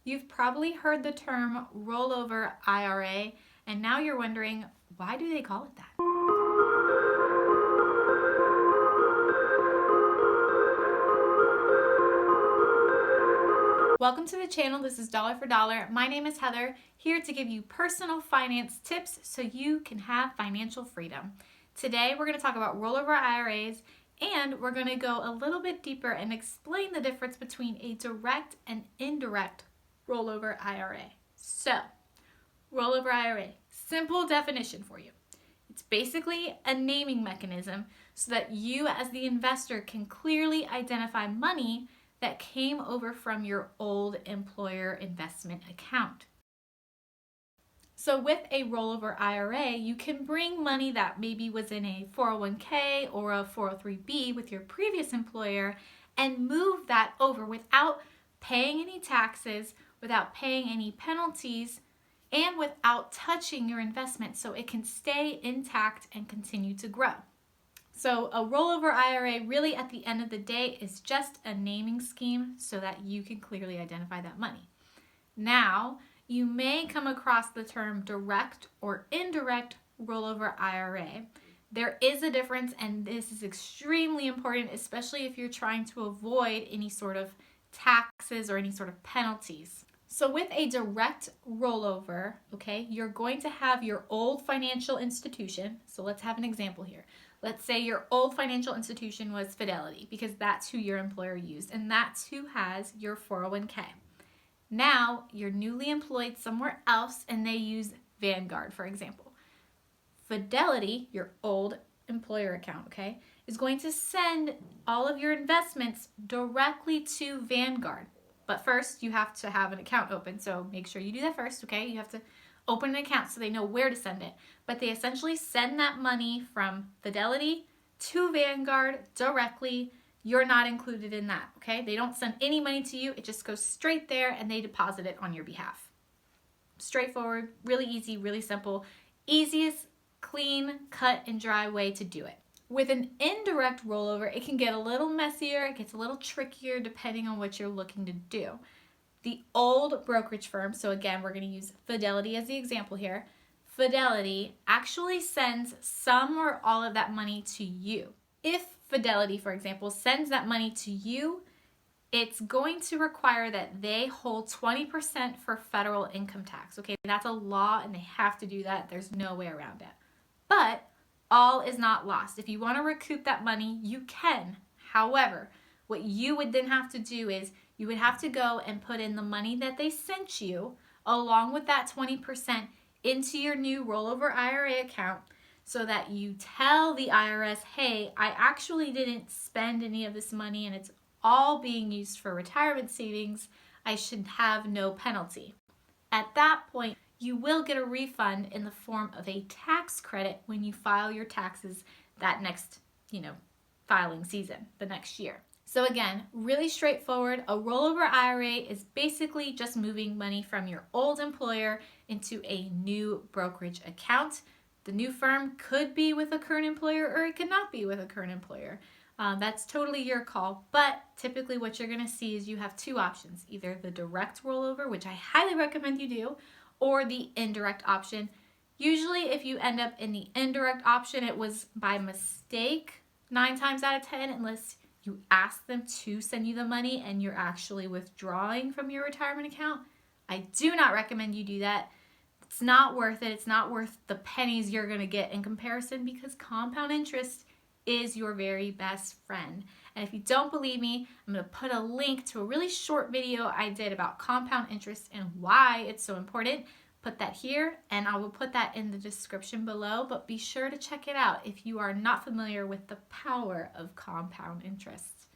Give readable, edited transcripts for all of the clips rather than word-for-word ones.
You've probably heard the term rollover IRA, and now you're wondering, why do they call it that? Welcome to the channel. This is Dollar for Dollar. My name is Heather, here to give you personal finance tips so you can have financial freedom. Today, we're going to talk about rollover IRAs, and we're going to go a little bit deeper and explain the difference between a direct and indirect rollover IRA. So, rollover IRA, simple definition for you. It's basically a naming mechanism so that you as the investor can clearly identify money that came over from your old employer investment account. So with a rollover IRA, you can bring money that maybe was in a 401k or a 403b with your previous employer and move that over without paying any taxes, without paying any penalties, and without touching your investment so it can stay intact and continue to grow. So a rollover IRA really at the end of the day is just a naming scheme so that you can clearly identify that money. Now, you may come across the term direct or indirect rollover IRA. There is a difference, and this is extremely important, especially if you're trying to avoid any sort of taxes or any sort of penalties. So with a direct rollover, okay, you're going to have your old financial institution. So let's have an example here. Let's say your old financial institution was Fidelity, because that's who your employer used, and that's who has your 401k. Now, you're newly employed somewhere else, and they use Vanguard, for example. Fidelity, your old employer account, okay, is going to send all of your investments directly to Vanguard. But first, you have to have an account open, so make sure you do that first, okay? You have to open an account so they know where to send it. But they essentially send that money from Fidelity to Vanguard directly. You're not included in that, okay? They don't send any money to you. It just goes straight there and they deposit it on your behalf. Straightforward, really easy, really simple. Easiest, clean, cut and dry way to do it. With an indirect rollover, it can get a little messier. It gets a little trickier depending on what you're looking to do. The old brokerage firm, so again, we're going to use Fidelity as the example here. Fidelity actually sends some or all of that money to you. If Fidelity, for example, sends that money to you, it's going to require that they hold 20% for federal income tax. Okay, that's a law and they have to do that. There's no way around it. But all is not lost. If you want to recoup that money, you can. However, what you would then have to do is you would have to go and put in the money that they sent you along with that 20% into your new rollover IRA account so that you tell the IRS, hey, I actually didn't spend any of this money and it's all being used for retirement savings. I should have no penalty. At that point, you will get a refund in the form of a tax credit when you file your taxes that next, filing season, the next year. So again, really straightforward. A rollover IRA is basically just moving money from your old employer into a new brokerage account. The new firm could be with a current employer or it could not be with a current employer. That's totally your call, but typically what you're going to see is you have two options, either the direct rollover, which I highly recommend you do, or the indirect option. Usually if you end up in the indirect option, it was by mistake 9 times out of 10, unless you ask them to send you the money and you're actually withdrawing from your retirement account. I do not recommend you do that. It's not worth it. It's not worth the pennies you're going to get in comparison because compound interest is your very best friend. And if you don't believe me, I'm going to put a link to a really short video I did about compound interest and why it's so important. Put that here, and I will put that in the description below, but be sure to check it out if you are not familiar with the power of compound interest.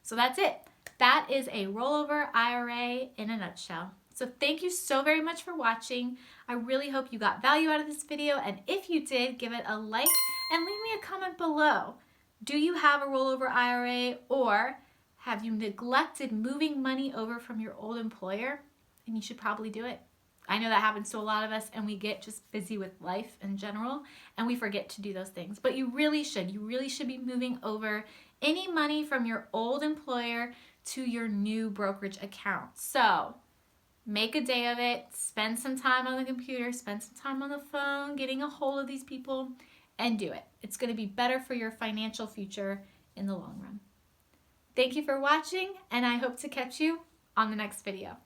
So that's it. That is a rollover IRA in a nutshell. So thank you so very much for watching. I really hope you got value out of this video, and if you did, give it a like and leave me a comment below. Do you have a rollover IRA, or have you neglected moving money over from your old employer? And you should probably do it. I know that happens to a lot of us, and we get just busy with life in general and we forget to do those things. But you really should. You really should be moving over any money from your old employer to your new brokerage account. So Make a day of it. Spend some time on the computer, spend some time on the phone, getting a hold of these people, and do it. It's going to be better for your financial future in the long run. Thank you for watching, and I hope to catch you on the next video.